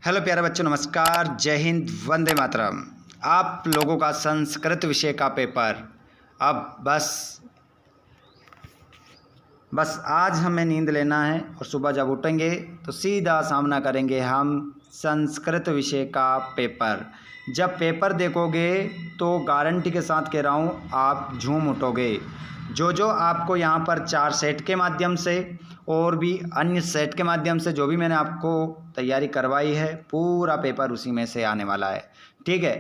Hello प्यारे बच्चों, नमस्कार, जय हिंद, वंदे मातरम। आप लोगों का संस्कृत विषय का पेपर अब बस आज हमें नींद लेना है और सुबह जब उठेंगे तो सीधा सामना करेंगे हम संस्कृत विषय का पेपर। जब पेपर देखोगे तो गारंटी के साथ कह रहा हूँ आप झूम उठोगे। जो आपको यहाँ पर 4 सेट के माध्यम से और भी अन्य सेट के माध्यम से जो भी मैंने आपको तैयारी करवाई है, पूरा पेपर उसी में से आने वाला है। ठीक है,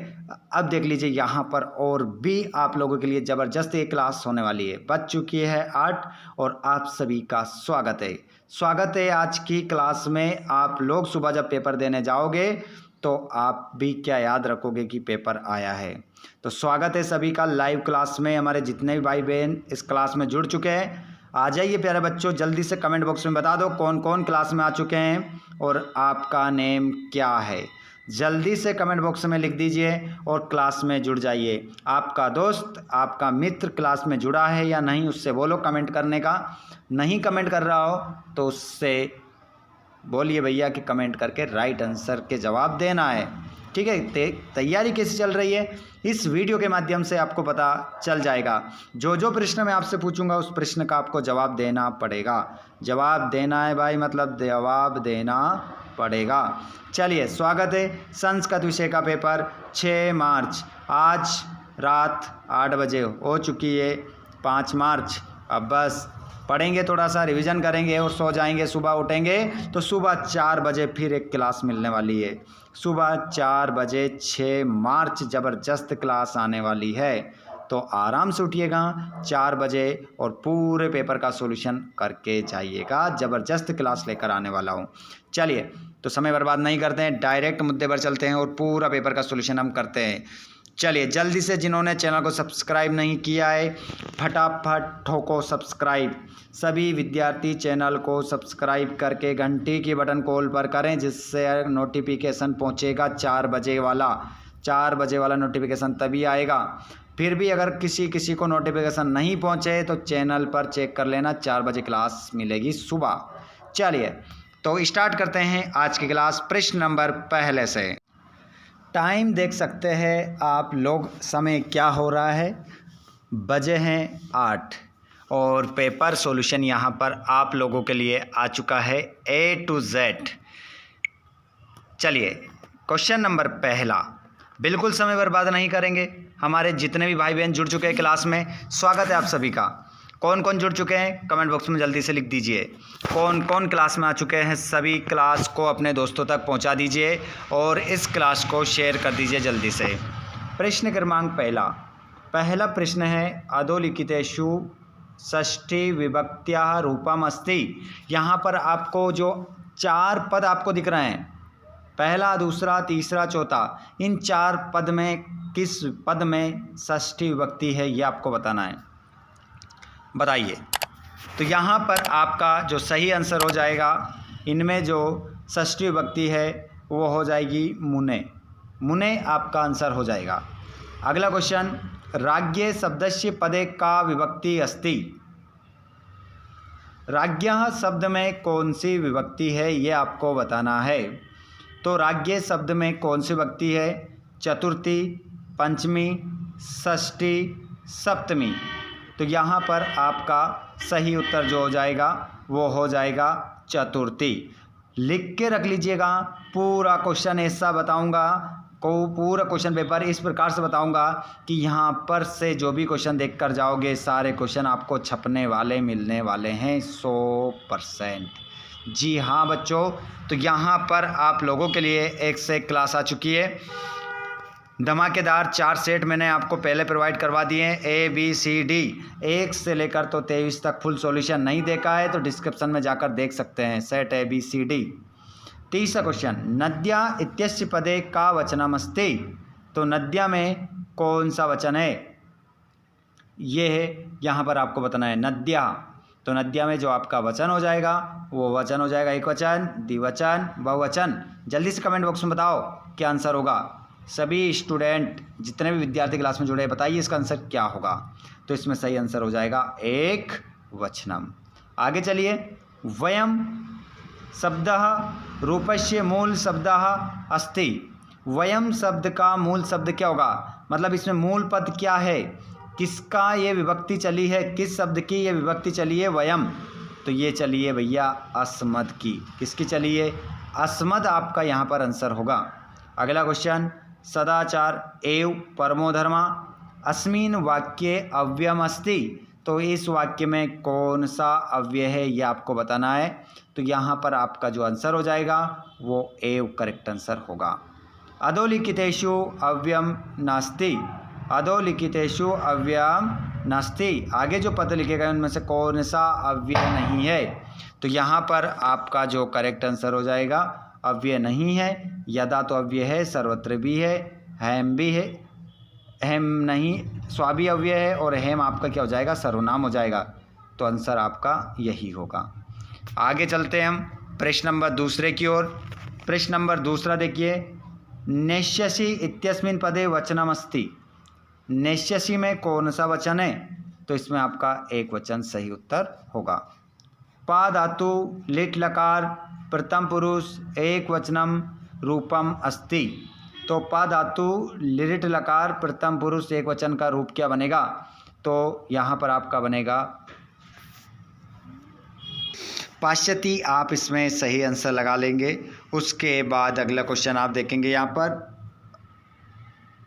अब देख लीजिए यहाँ पर और भी आप लोगों के लिए ज़बरदस्त एक क्लास होने वाली है। बज चुकी है 8 और आप सभी का स्वागत है आज की क्लास में। आप लोग सुबह जब पेपर देने जाओगे तो आप भी क्या याद रखोगे कि पेपर आया है। तो स्वागत है सभी का लाइव क्लास में। हमारे जितने भी भाई बहन इस क्लास में जुड़ चुके हैं, आ जाइए प्यारे बच्चों, जल्दी से कमेंट बॉक्स में बता दो कौन कौन क्लास में आ चुके हैं और आपका नेम क्या है। जल्दी से कमेंट बॉक्स में लिख दीजिए और क्लास में जुड़ जाइए। आपका दोस्त, आपका मित्र क्लास में जुड़ा है या नहीं, उससे बोलो कमेंट करने का। नहीं कमेंट कर रहा हो तो उससे बोलिए भैया कि कमेंट करके राइट आंसर के जवाब देना है। ठीक है, तैयारी कैसी चल रही है इस वीडियो के माध्यम से आपको पता चल जाएगा। जो प्रश्न मैं आपसे पूछूंगा उस प्रश्न का आपको जवाब देना पड़ेगा। जवाब देना है भाई, मतलब जवाब देना पड़ेगा। चलिए, स्वागत है संस्कृत विषय का पेपर 6 मार्च। आज रात 8 बजे हो चुकी है, 5 मार्च। अब बस पढ़ेंगे, थोड़ा सा रिवीजन करेंगे और सो जाएंगे। सुबह उठेंगे तो सुबह 4 बजे फिर एक क्लास मिलने वाली है। सुबह 4 बजे 6 मार्च ज़बरदस्त क्लास आने वाली है। तो आराम से उठिएगा 4 बजे और पूरे पेपर का सॉल्यूशन करके जाइएगा। ज़बरदस्त क्लास लेकर आने वाला हूँ। चलिए, तो समय बर्बाद नहीं करते हैं, डायरेक्ट मुद्दे पर चलते हैं और पूरा पेपर का सॉल्यूशन हम करते हैं। चलिए, जल्दी से जिन्होंने चैनल को सब्सक्राइब नहीं किया है फटाफट ठोको सब्सक्राइब। सभी विद्यार्थी चैनल को सब्सक्राइब करके घंटी की बटन कॉल पर करें, जिससे नोटिफिकेशन पहुंचेगा 4 बजे वाला। 4 बजे वाला नोटिफिकेशन तभी आएगा। फिर भी अगर किसी को नोटिफिकेशन नहीं पहुंचे तो चैनल पर चेक कर लेना, 4 बजे क्लास मिलेगी सुबह। चलिए, तो स्टार्ट करते हैं आज की क्लास। प्रश्न नंबर पहले से टाइम देख सकते हैं आप लोग, समय क्या हो रहा है, बजे हैं 8 और पेपर सॉल्यूशन यहाँ पर आप लोगों के लिए आ चुका है A to Z। चलिए, क्वेश्चन नंबर पहला, बिल्कुल समय बर्बाद नहीं करेंगे। हमारे जितने भी भाई बहन जुड़ चुके हैं क्लास में, स्वागत है आप सभी का। कौन कौन जुड़ चुके हैं कमेंट बॉक्स में जल्दी से लिख दीजिए। कौन कौन क्लास में आ चुके हैं, सभी क्लास को अपने दोस्तों तक पहुंचा दीजिए और इस क्लास को शेयर कर दीजिए जल्दी से। प्रश्न क्रमांक पहला प्रश्न है, अधोलिखितेषु षष्ठी विभक्त्याः रूपमस्ति। यहाँ पर आपको जो 4 पद आपको दिख रहे हैं, पहला, दूसरा, तीसरा, चौथा, इन 4 पद में किस पद में षष्ठी विभक्ति है ये आपको बताना है। बताइए। तो यहाँ पर आपका जो सही आंसर हो जाएगा, इनमें जो षष्ठी विभक्ति है वो हो जाएगी मुने आपका आंसर हो जाएगा। अगला क्वेश्चन, राज्ञे शब्दस्य पदे का विभक्ति अस्ति। राज्ञः शब्द में कौन सी विभक्ति है ये आपको बताना है। तो राज्ञे शब्द में कौन सी विभक्ति है, चतुर्थी, पंचमी, षष्ठी, सप्तमी। तो यहाँ पर आपका सही उत्तर जो हो जाएगा वो हो जाएगा चतुर्थी। लिख के रख लीजिएगा। पूरा क्वेश्चन ऐसा बताऊंगा, पूरा क्वेश्चन पेपर इस प्रकार से बताऊंगा कि यहाँ पर से जो भी क्वेश्चन देख कर जाओगे, सारे क्वेश्चन आपको छपने वाले मिलने वाले हैं 100%। जी हाँ बच्चों, तो यहाँ पर आप लोगों के लिए एक से एक क्लास आ चुकी है। धमाकेदार 4 सेट मैंने आपको पहले प्रोवाइड करवा दिए हैं, ABCD 1 से लेकर तो 23 तक फुल सॉल्यूशन नहीं देखा है तो डिस्क्रिप्शन में जाकर देख सकते हैं, सेट ABCD। तीसरा क्वेश्चन, नद्या इत्यस्य पदे का वचनमस्ति। तो नद्या में कौन सा वचन है, ये है यहाँ पर आपको बताना है, नद्या। तो नद्या में जो आपका वचन हो जाएगा वो वचन हो जाएगा एकवचन, द्विवचन, बहुवचन। जल्दी से कमेंट बॉक्स में बताओ क्या आंसर होगा। सभी स्टूडेंट जितने भी विद्यार्थी क्लास में जुड़े हैं, बताइए इसका आंसर क्या होगा। तो इसमें सही आंसर हो जाएगा एक वचनम। आगे चलिए, वयम शब्दः रूपस्य मूल शब्दः अस्ति। वयम शब्द का मूल शब्द क्या होगा, मतलब इसमें मूल पद क्या है, किसका ये विभक्ति चली है, किस शब्द की ये विभक्ति चली है, वयम। तो ये चली है भैया अस्मद की। किसकी चली है, अस्मद आपका यहाँ पर आंसर होगा। अगला क्वेश्चन, सदाचार एव परमो धर्मा अस्मिन वाक्ये अव्ययम अस्ति। तो इस वाक्य में कौन सा अव्यय है ये आपको बताना है। तो यहाँ पर आपका जो आंसर हो जाएगा वो एव करेक्ट आंसर होगा। अधोलिखितेषु अव्ययम नास्ति, अधोलिखितेषु अव्ययम नास्ति, आगे जो पद लिखे गए उनमें से कौन सा अव्यय नहीं है। तो यहाँ पर आपका जो करेक्ट आंसर हो जाएगा अव्यय नहीं है। यदा तो अव्यय है, सर्वत्र भी है, हेम भी है, हेम नहीं स्वाभी अव्यय है, और हेम आपका क्या हो जाएगा, सर्वनाम हो जाएगा। तो आंसर आपका यही होगा। आगे चलते हैं हम प्रश्न नंबर दूसरे की ओर। प्रश्न नंबर दूसरा देखिए, नेष्यसि इत्यस्मिन् पदे वचनमस्ति। नेष्यसि में कौन सा वचन है, तो इसमें आपका एक वचन सही उत्तर होगा। पा धातु लिट लकार प्रथम पुरुष एक वचनम रूपम अस्ति। तो पा धातु लिट लकार प्रथम पुरुष एक वचन का रूप क्या बनेगा, तो यहाँ पर आपका बनेगा पाश्यति। आप इसमें सही आंसर लगा लेंगे। उसके बाद अगला क्वेश्चन आप देखेंगे यहाँ पर,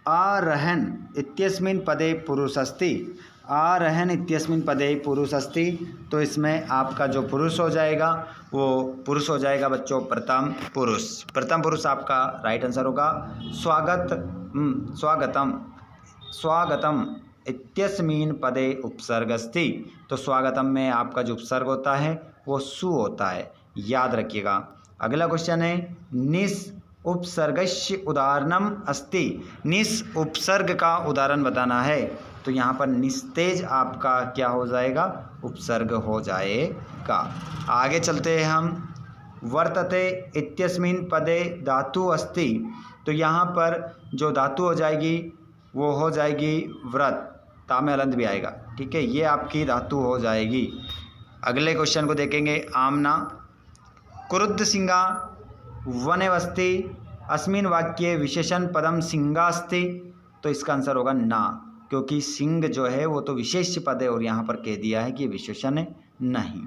आरहन इत्यस्मिन् पदे पुरुष अस्ति। आरहन इत्यस्मिन् पदे पुरुष अस्ति। तो इसमें आपका जो पुरुष हो जाएगा वो पुरुष हो जाएगा बच्चों प्रथम पुरुष। प्रथम पुरुष आपका राइट आंसर होगा। स्वागतम स्वागतम इत्यस्मिन् पदे उपसर्ग अस्ति। तो स्वागतम में आपका जो उपसर्ग होता है वो सु होता है, याद रखिएगा। अगला क्वेश्चन है, निस उपसर्गस्य उदाहरणम अस्ति। निस उपसर्ग का उदाहरण बताना है। तो यहाँ पर निस्तेज आपका क्या हो जाएगा, उपसर्ग हो जाएगा। आगे चलते हैं हम, वर्तते इत्यस्मिन् पदे धातु अस्ति। तो यहाँ पर जो धातु हो जाएगी वो हो जाएगी व्रत, ता में अलंत भी आएगा, ठीक है, ये आपकी धातु हो जाएगी। अगले क्वेश्चन को देखेंगे, आमना क्रुद्ध सिंगा वनेवस्ति अस्मिन् वाक्ये विशेषण पदम सिंगास्ति। तो इसका आंसर होगा ना, क्योंकि सिंह जो है वो तो विशेष पद है और यहाँ पर कह दिया है कि विशेषण है नहीं।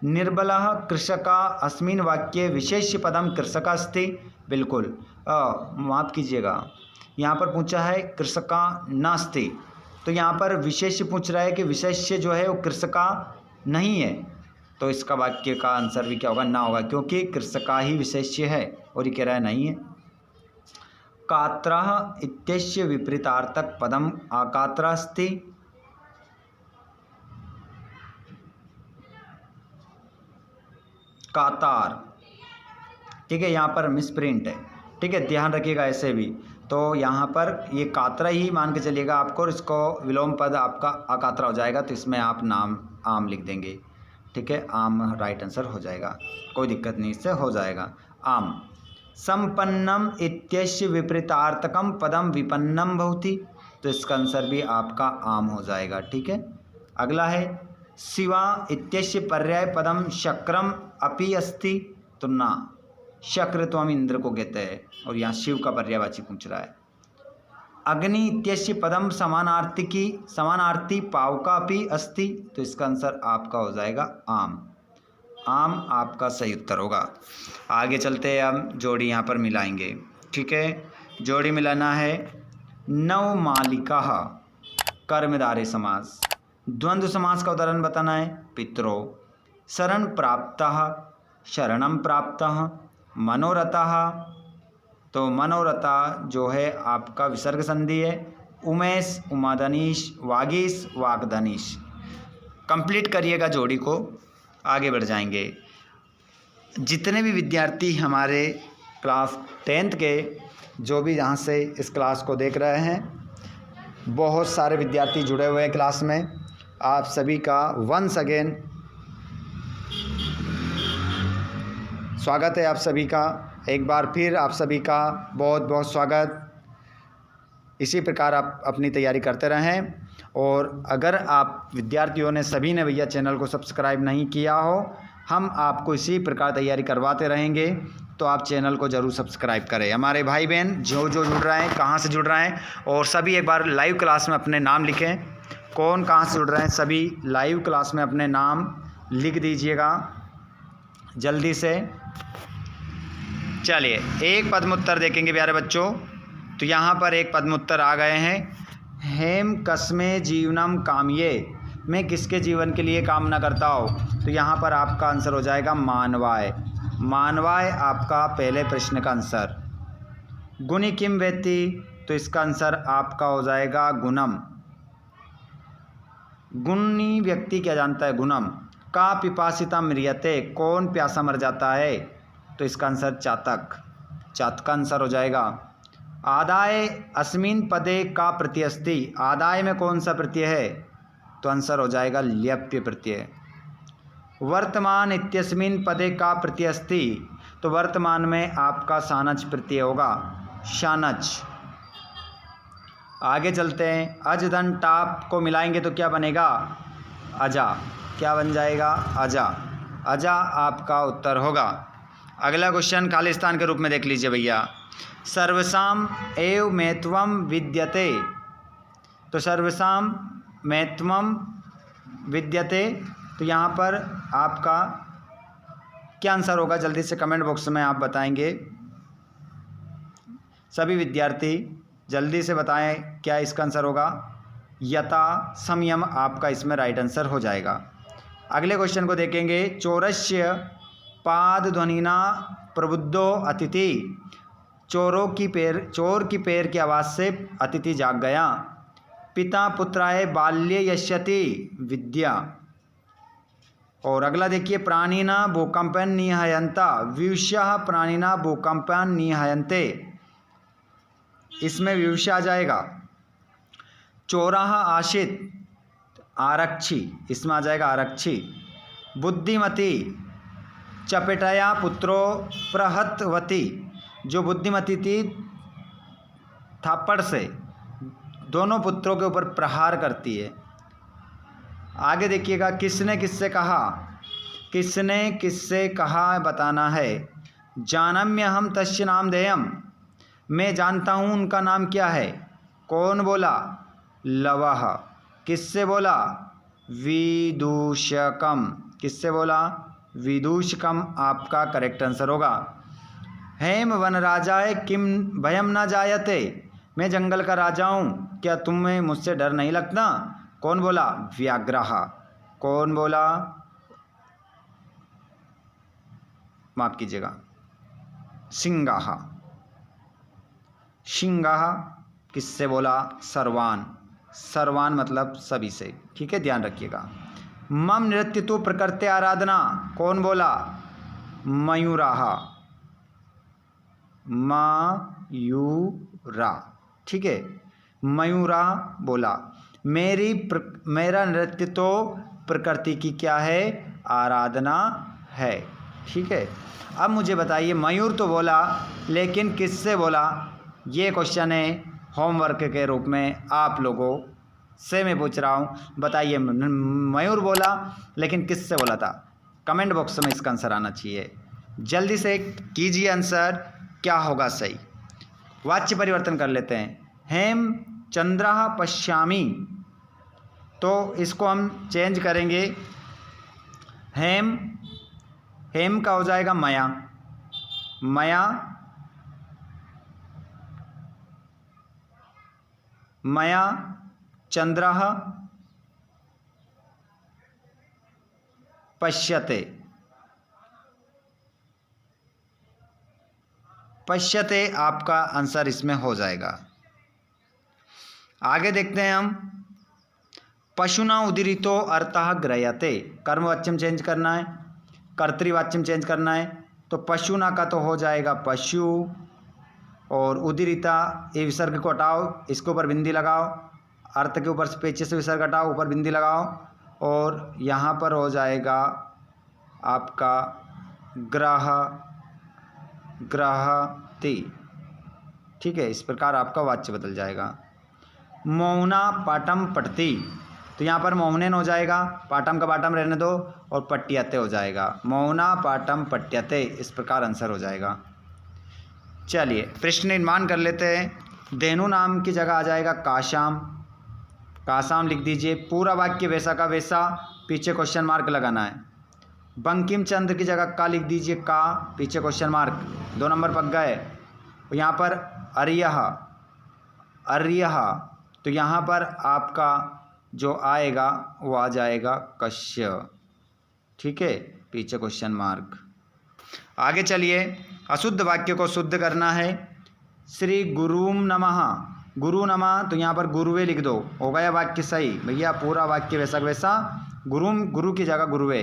निर्बलः कृषका अस्मिन् वाक्ये विशेष पदम कृषकास्ति। बिल्कुल माफ़ कीजिएगा, यहाँ पर पूछा है कृषका नास्ति। तो यहाँ पर विशेष पूछ रहा है कि विशेष जो है वो कृषका नहीं है। तो इसका वाक्य का आंसर भी क्या होगा, ना होगा, क्योंकि कृषका ही विशेष्य है और ये कह रहा है नहीं है। कात्रः इत्यस्य विपरीतार्थक पदम अकात्रः अस्ति। कातार, ठीक है, यहाँ पर मिसप्रिंट है, ठीक है, ध्यान रखिएगा ऐसे भी। तो यहाँ पर ये कात्रा ही मान के चलिएगा आपको, और इसको विलोम पद आपका अकात्रा हो जाएगा। तो इसमें आप नाम आम लिख देंगे, ठीक है, आम राइट आंसर हो जाएगा, कोई दिक्कत नहीं, इससे हो जाएगा आम। संपन्नम इत्यस्य विपरीतार्थकम पदम विपन्नम भवति। तो इसका आंसर भी आपका आम हो जाएगा, ठीक है। अगला है, शिवा इत्यस्य पर्याय पदम शक्रम अपि अस्ति। तो ना, शक्र तो हम इंद्र को कहते हैं और यहाँ शिव का पर्यायवाची पूछ रहा है। अग्नि इत्यस्य पदम समानार्थी पावका अपि अस्ति। तो इसका आंसर आपका हो जाएगा आम। आम आपका सही उत्तर होगा। आगे चलते हैं, हम जोड़ी यहाँ पर मिलाएंगे, ठीक है। जोड़ी मिलाना है, नवमालिका कर्मधारय समास। द्वंद्व समास का उदाहरण बताना है, पितरो। शरण प्राप्तः शरणम प्राप्तः। मनोरथः, तो मनोरथा जो है आपका विसर्ग संधि है। उमेश उमाधनीश, वागीश वागधनीश। कंप्लीट करिएगा जोड़ी को, आगे बढ़ जाएंगे। जितने भी विद्यार्थी हमारे क्लास 10th के जो भी यहाँ से इस क्लास को देख रहे हैं, बहुत सारे विद्यार्थी जुड़े हुए हैं क्लास में। आप सभी का वंस अगेन स्वागत है। आप सभी का एक बार फिर आप सभी का बहुत बहुत स्वागत। इसी प्रकार आप अपनी तैयारी करते रहें। और अगर आप विद्यार्थियों ने सभी ने भैया चैनल को सब्सक्राइब नहीं किया हो हम आपको इसी प्रकार तैयारी करवाते रहेंगे, तो आप चैनल को ज़रूर सब्सक्राइब करें। हमारे भाई बहन जो जुड़ रहे हैं, कहाँ से जुड़ रहे हैं, और सभी एक बार लाइव क्लास में अपने नाम लिखें। कौन कहाँ से जुड़ रहे हैं, सभी लाइव क्लास में अपने नाम लिख दीजिएगा जल्दी से। चलिए एक पद्मोत्तर देखेंगे प्यारे बच्चों। तो यहाँ पर एक पद्मोत्तर आ गए हैं। हेम कस्मे जीवनम काम्ये, मैं किसके जीवन के लिए कामना करता हूँ। तो यहाँ पर आपका आंसर हो जाएगा मानवाय। मानवाय आपका पहले प्रश्न का आंसर। गुणी किम वेत्ति, तो इसका आंसर आपका हो जाएगा गुणम। गुणी व्यक्ति क्या जानता है, गुणम। का पिपासिता म्रियते, कौन प्यासा मर जाता है, तो इसका आंसर चातक। चातक का आंसर हो जाएगा। आदाय अस्मिन पदे का प्रत्यय अस्ति, आदाय में कौन सा प्रत्यय है, तो आंसर हो जाएगा ल्यप्य प्रत्यय। वर्तमान इत्यस्मिन पदे का प्रत्यय अस्ति, तो वर्तमान में आपका सानच प्रत्यय होगा, शानच। आगे चलते हैं। अज धन टाप को मिलाएंगे तो क्या बनेगा, अजा। क्या बन जाएगा, अजा। अजा आपका उत्तर होगा। अगला क्वेश्चन खालिस्तान के रूप में देख लीजिए भैया। सर्वसाम एव महत्वम विद्यते, तो सर्वसाम महत्वम विद्यते, तो यहाँ पर आपका क्या आंसर होगा, जल्दी से कमेंट बॉक्स में आप बताएंगे। सभी विद्यार्थी जल्दी से बताएं क्या इसका आंसर होगा। यथा संयम आपका इसमें राइट आंसर हो जाएगा। अगले क्वेश्चन को देखेंगे। चोरस्य पाद ध्वनिना प्रबुद्धो अतिथि, चोर की पैर की आवाज़ से अतिथि जाग गया। पिता पुत्राय बाल्ये यश्यति विद्या। और अगला देखिए। प्राणिना भूकंपन निहयंता, विवशः प्राणिना भूकंपन निहयन्ते, इसमें विवश आ जाएगा। चोराह आशित आरक्षी, इसमें आ जाएगा आरक्षी। बुद्धिमती चपेटया पुत्रो प्रहतवती, जो बुद्धिमती थी थापड़ से दोनों पुत्रों के ऊपर प्रहार करती है। आगे देखिएगा। किसने किससे कहा, किसने किससे कहा बताना है। जानम्य हम तस्य नाम देयम, मैं जानता हूँ उनका नाम क्या है। कौन बोला, लवः। किससे बोला, विदूषकम। किससे बोला, विदूषकम आपका करेक्ट आंसर होगा। हेम वन राजाए किम भयम न जायते, मैं जंगल का राजा हूँ, क्या तुम्हें मुझसे डर नहीं लगता। कौन बोला, व्याघ्रः। कौन बोला, माफ कीजिएगा, सिंगाः। सिंगाः किससे बोला, सर्वान। सर्वान मतलब सभी से, ठीक है, ध्यान रखिएगा। मम नृत्य तो प्रकृति आराधना, कौन बोला, मयूराः। मयूरा, ठीक है, मयूरा बोला। मेरा नृत्य तो प्रकृति की क्या है, आराधना है, ठीक है। अब मुझे बताइए, मयूर तो बोला लेकिन किससे बोला, ये क्वेश्चन है होमवर्क के रूप में आप लोगों से मैं पूछ रहा हूँ। बताइए, मयूर बोला लेकिन किससे बोला था। कमेंट बॉक्स में इसका आंसर आना चाहिए। जल्दी से कीजिए आंसर, क्या होगा सही। वाच्य परिवर्तन कर लेते हैं। हेम चंद्रः पश्यामि, तो इसको हम चेंज करेंगे। हेम, हेम का हो जाएगा मया। मया, मया चंद्रः पश्यते। पश्यते आपका आंसर इसमें हो जाएगा। आगे देखते हैं हम। पशुना उदीरितो अर्थः ग्रह्यते, कर्मवाच्यम चेंज करना है, कर्तृवाच्यम चेंज करना है। तो पशुना का तो हो जाएगा पशु, और उदीरिता ये विसर्ग को हटाओ, इसके ऊपर बिंदी लगाओ, अर्थ के ऊपर से पेचे से विसर्ग हटाओ, ऊपर बिंदी लगाओ, और यहाँ पर हो जाएगा आपका ग्रह, ग्रहति, ठीक है। इस प्रकार आपका वाच्य बदल जाएगा। मौना पाठम पठति, तो यहाँ पर मोहनेन हो जाएगा, पाठम का पाठम रहने दो, और पट्यते हो जाएगा। मोहना पाठम पट्यते, इस प्रकार आंसर हो जाएगा। चलिए प्रश्न निर्माण कर लेते हैं। धेनु नाम की जगह आ जाएगा काशाम, कासाम लिख दीजिए। पूरा वाक्य वैसा का वैसा, पीछे क्वेश्चन मार्क लगाना है। बंकिम चंद्र की जगह का लिख दीजिए, का, पीछे क्वेश्चन मार्क, 2 नंबर पक गए। यहाँ पर अर्यः, अर्यः, तो यहाँ पर आपका जो आएगा वो आ जाएगा कश्य, ठीक है, पीछे क्वेश्चन मार्क। आगे चलिए, अशुद्ध वाक्य को शुद्ध करना है। श्री गुरुम नमः, गुरु नमः, तो यहाँ पर गुरुवे लिख दो, हो गया वाक्य सही भैया। पूरा वाक्य वैसा वैसा, गुरुम, गुरु की जगह गुरुवे।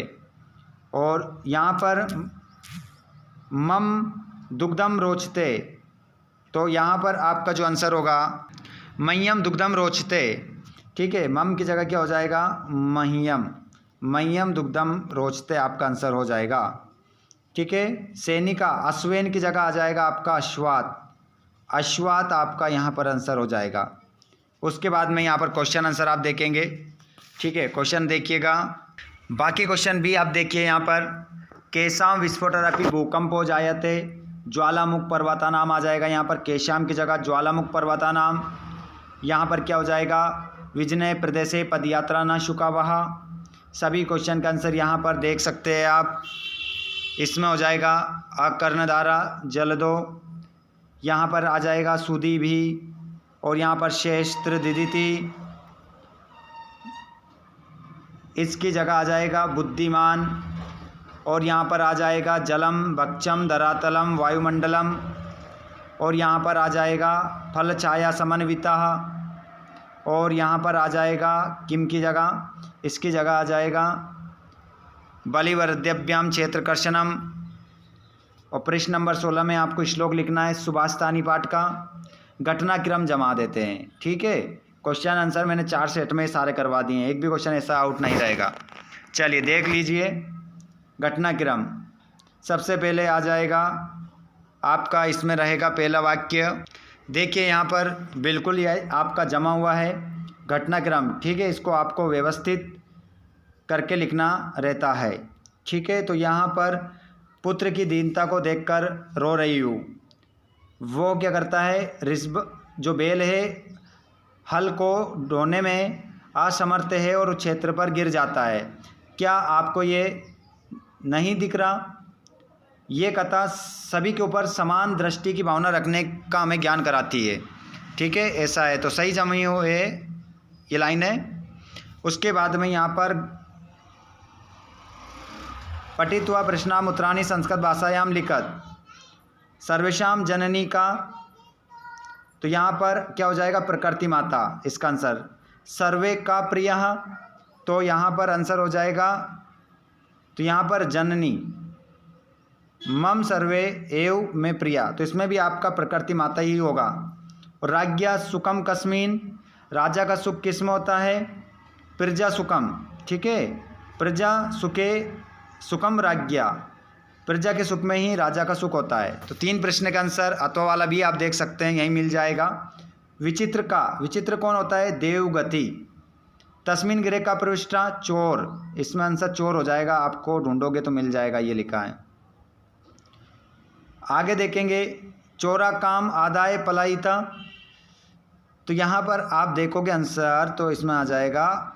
और यहाँ पर मम दुग्धम रोचते, तो यहाँ पर आपका जो आंसर होगा मह्यम दुग्धम रोचते, ठीक है। मम की जगह क्या हो जाएगा, मह्यम, मह्यम दुग्धम रोचते आपका आंसर हो जाएगा, ठीक है। सैनिका, अश्वेन की जगह आ जाएगा आपका अश्वात, अश्वात आपका यहाँ पर आंसर हो जाएगा। उसके बाद में यहाँ पर क्वेश्चन आंसर आप देखेंगे, ठीक है। क्वेश्चन देखिएगा, बाकी क्वेश्चन भी आप देखिए। यहाँ पर केशाम विस्फोटरपि भूकंपो जायते, ज्वालामुख पर्वता नाम आ जाएगा। यहाँ पर केशाम की जगह ज्वालामुख पर्वता नाम। यहाँ पर क्या हो जाएगा, विजनय प्रदेशे पदयात्रा न शुकावह। सभी क्वेश्चन का आंसर यहाँ पर देख सकते हैं आप। इसमें हो जाएगा अकर्णधारा जलदो, यहाँ पर आ जाएगा सुधी भी, और यहाँ पर शेस्त्र दिदिति, इसकी जगह आ जाएगा बुद्धिमान, और यहाँ पर आ जाएगा जलम भक्षम धरातलम वायुमंडलम, और यहाँ पर आ जाएगा फल छाया समन्विता, और यहाँ पर आ जाएगा किम की जगह, इसकी जगह आ जाएगा बलिवर्द्यभ्याम क्षेत्रकर्षणम। और प्रश्न नंबर 16 में आपको श्लोक लिखना है सुभाषतानी पाठ का, घटनाक्रम जमा देते हैं, ठीक है। क्वेश्चन आंसर मैंने 4 सेट में सारे करवा दिए हैं, एक भी क्वेश्चन ऐसा आउट नहीं रहेगा। चलिए देख लीजिए घटनाक्रम। सबसे पहले आ जाएगा आपका, इसमें रहेगा पहला वाक्य, देखिए यहाँ पर बिल्कुल यह आपका जमा हुआ है घटनाक्रम, ठीक है। इसको आपको व्यवस्थित करके लिखना रहता है, ठीक है। तो यहाँ पर पुत्र की दीनता को देखकर रो रही हूँ, वो क्या करता है, रिस्ब जो बैल है हल को ढोने में असमर्थ है और उस क्षेत्र पर गिर जाता है। क्या आपको ये नहीं दिख रहा? ये कथा सभी के ऊपर समान दृष्टि की भावना रखने का हमें ज्ञान कराती है, ठीक है, ऐसा है। तो सही जमी हुए ये लाइन है। उसके बाद में यहाँ पर पठित्वा प्रश्नाम उत्तराणि संस्कृत भाषायाम लिखत सर्वेशाम जननी का, तो यहाँ पर क्या हो जाएगा, प्रकृति माता, इसका आंसर। सर्वे का प्रिय, तो यहाँ पर आंसर हो जाएगा, तो यहाँ पर जननी। मम सर्वे एव में प्रिया, तो इसमें भी आपका प्रकृति माता ही होगा। और राज्ञा सुखम कस्मिन, राजा का सुख किस में होता है, प्रजा सुखम, ठीक है। प्रजा सुखे सुखम राज्ञा, प्रजा के सुख में ही राजा का सुख होता है। तो 3 प्रश्न का आंसर अथवा वाला भी आप देख सकते हैं, यहीं मिल जाएगा। विचित्र का, विचित्र कौन होता है, देवगति। तस्मिन गिरे का प्रविष्टा चोर, इसमें आंसर चोर हो जाएगा, आपको ढूंढोगे तो मिल जाएगा, ये लिखा है। आगे देखेंगे चोरा काम आदाय पलायिता, तो यहाँ पर आप देखोगे आंसर, तो इसमें आ जाएगा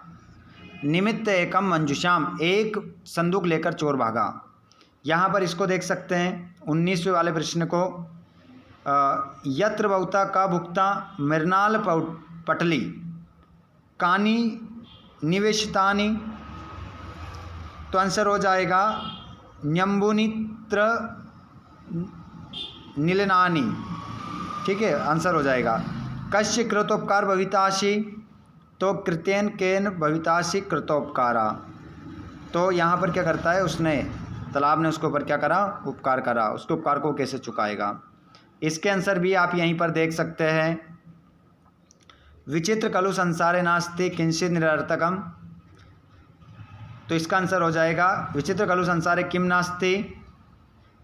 निमित्त एकम मंजुषाम, एक संदूक लेकर चोर भागा। यहाँ पर इसको देख सकते हैं 19वें वाले प्रश्न को, यत्र बहुता का भुक्ता मृणाल पटली कानी निवेशितानी, तो आंसर हो जाएगा न्यम्बुनित्र नीलनानी, ठीक है, आंसर हो जाएगा। कश्य कृतोपकार भविताशी, तो कृत्यन केन भविताशी कृतोपकारा, तो यहाँ पर क्या करता है, उसने तालाब ने उसके ऊपर क्या करा, उपकार करा, उसके उपकार को कैसे चुकाएगा। इसके आंसर भी आप यहीं पर देख सकते हैं। विचित्र खलु संसारे नास्ति किंचित निरर्थकम, तो इसका आंसर हो जाएगा विचित्र खलु संसारे किम नास्ति,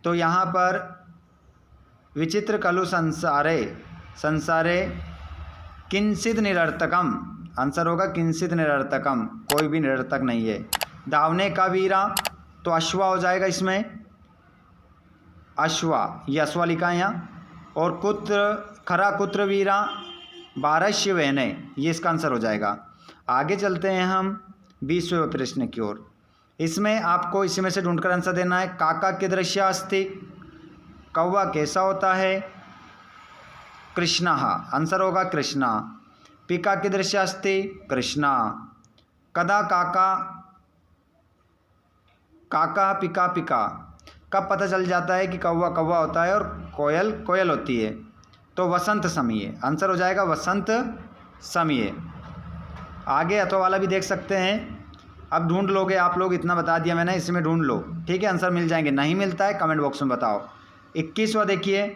तो यहाँ पर विचित्र खलु संसारे, संसारे किंचित निरर्थकम, आंसर होगा किंचित निरर्थकम, कोई भी निरर्थक नहीं है। धावने का वीरा, तो अश्वा हो जाएगा इसमें, अश्वा, ये अश्वा लिखा है यहाँ। और कुत्र, खरा कुत्र वीरा, बारश्य वहने, ये इसका आंसर हो जाएगा। आगे चलते हैं हम 20वें प्रश्न की ओर। इसमें आपको इसी में से ढूंढकर आंसर देना है। काका कीदृश अस्ति, कौवा कैसा होता है? कृष्णः, आंसर होगा कृष्णा। पिका कीदृश अस्ति, कृष्णा। कदा काका, काका पिका पिका, कब पता चल जाता है कि कौवा कौवा होता है और कोयल कोयल होती है? तो वसंत समय, आंसर हो जाएगा वसंत समय। आगे अथवा वाला भी देख सकते हैं। अब ढूंढ लोगे आप लोग, इतना बता दिया मैंने, इसमें ढूंढ लो, ठीक है। आंसर मिल जाएंगे, नहीं मिलता है कमेंट बॉक्स में बताओ। 21वां देखिए,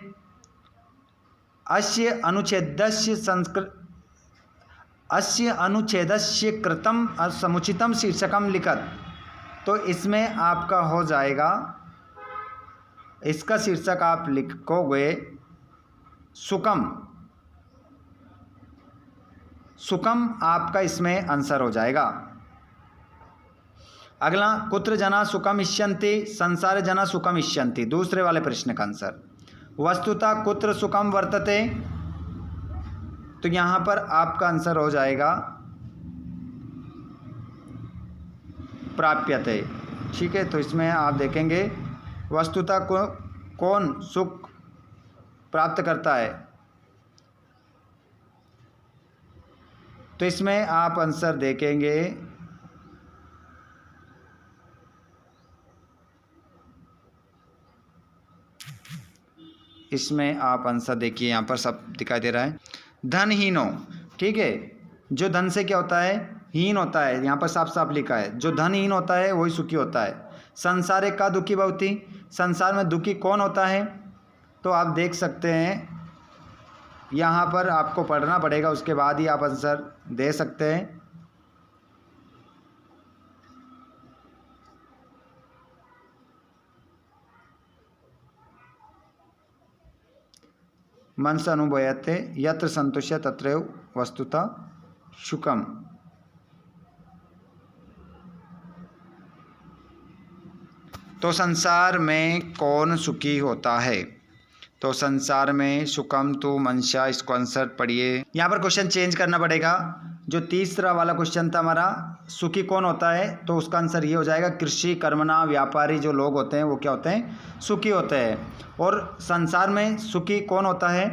अस्य अनुच्छेदस्य संस्कृत, अस्य अनुच्छेदस्य कृतम समुचितम शीर्षकम लिखत, तो इसमें आपका हो जाएगा, इसका शीर्षक आप लिखोगे सुकम, सुकम आपका इसमें आंसर हो जाएगा। अगला, कुत्र जना सुकम इष्यन्ति, संसार जना सुकम इष्यन्ति, दूसरे वाले प्रश्न का आंसर। वस्तुतः कुत्र सुकम वर्तते, तो यहां पर आपका आंसर हो जाएगा प्राप्यते, ठीक है। तो इसमें आप देखेंगे वस्तुतः कौन सुख प्राप्त करता है, तो इसमें आप आंसर देखेंगे इसमें आप आंसर देखिए, यहाँ पर सब दिखाई दे रहा है। धनहीनो, ठीक है, जो धन से क्या होता है, हीन होता है, यहाँ पर साफ साफ लिखा है, जो धनहीन होता है वही सुखी होता है। संसारे का दुखी भवती, संसार में दुखी कौन होता है, तो आप देख सकते हैं यहाँ पर आपको पढ़ना पड़ेगा, उसके बाद ही आप आंसर दे सकते हैं। मनस अनुभूयते यत्र संतुष्य तत्रैव वस्तुतः सुखम। तो संसार में कौन सुखी होता है, तो संसार में सुखम तो मनसा, इसको आंसर पढ़िए। यहाँ पर क्वेश्चन चेंज करना पड़ेगा। जो तीसरा वाला क्वेश्चन था हमारा, सुखी कौन होता है, तो उसका आंसर ये हो जाएगा कृषि कर्मणा, व्यापारी जो लोग होते हैं वो क्या होते हैं, सुखी होते हैं। और संसार में सुखी कौन होता है,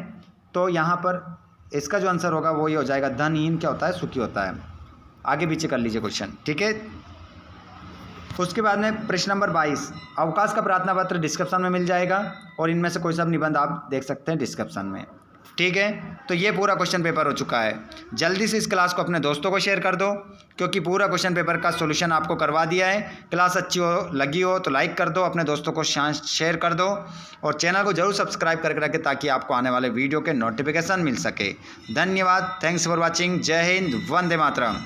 तो यहाँ पर इसका जो आंसर होगा वो ये हो जाएगा धनहीन क्या होता है, सुखी होता है। आगे पीछे कर लीजिए क्वेश्चन, ठीक है। उसके बाद में प्रश्न नंबर 22, अवकाश का प्रार्थना पत्र डिस्क्रिप्शन में मिल जाएगा और इनमें से कोई सा निबंध आप देख सकते हैं डिस्क्रिप्शन में, ठीक है। तो ये पूरा क्वेश्चन पेपर हो चुका है। जल्दी से इस क्लास को अपने दोस्तों को शेयर कर दो, क्योंकि पूरा क्वेश्चन पेपर का सॉल्यूशन आपको करवा दिया है। क्लास अच्छी हो लगी हो तो लाइक कर दो, अपने दोस्तों को शेयर कर दो और चैनल को जरूर सब्सक्राइब करके रखें ताकि आपको आने वाले वीडियो के नोटिफिकेशन मिल सके। धन्यवाद, थैंक्स फॉर वॉचिंग। जय हिंद, वंदे मातरम।